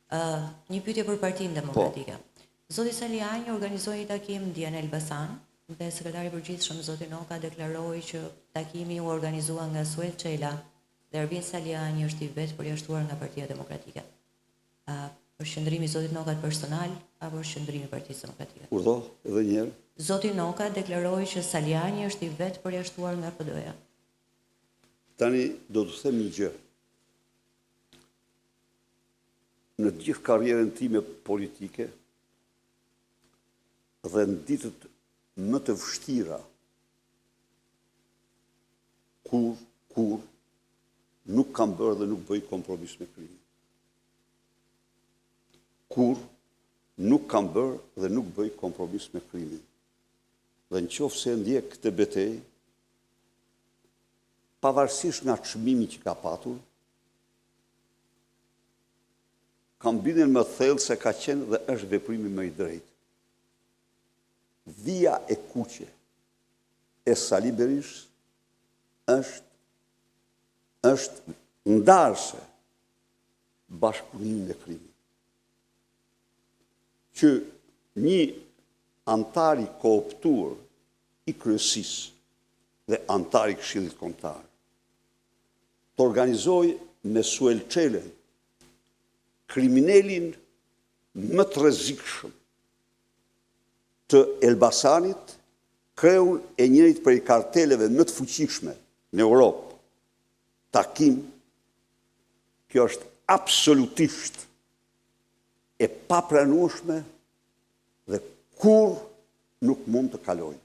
Një pyetje për Partinë Demokratike. Zoti Saliani organizoi një takim dje në Elbasan dhe sekretari i përgjithshëm zoti Noka deklaroi që takimi u organizua nga Suel Çela dhe Ervin Saliani është i vetë përjashtuar nga Partia Demokratike. Është qëndrimi i zotit Noka personal apo është qëndrimi i Partisë Demokratike? Urdhë, edhe një herë. Zoti Noka deklaroi që Saliani është i vetë përjashtuar nga PD-ja. Tani do të them një gjë. Në gjithë karrierën time politike dhe në ditët më të vështira, kur nuk kam bërë dhe nuk bëj kompromis me krimin. Kur nuk kam bërë dhe nuk bëj kompromis me krimin. Dhe në qoftë se ndjek këtë betejë, pavarësisht nga çmimi që ka patur, kam bindjen më thellë se ka qenë dhe është veprimi më i drejtë. Vija e kuqe e Sali Berishës është ndarëse bashkëpunimin e krimit. Që një antar i kooptuar i kryesisë dhe antar i Këshillit Kombëtar të organizojë me Suel Çelën, kriminalin më të rrezikshëm të Elbasanit, kreun e njërit prej karteleve më të fuqishme në Europë, takim, kjo është absolutisht e papranueshme dhe kur nuk mund të kalojë.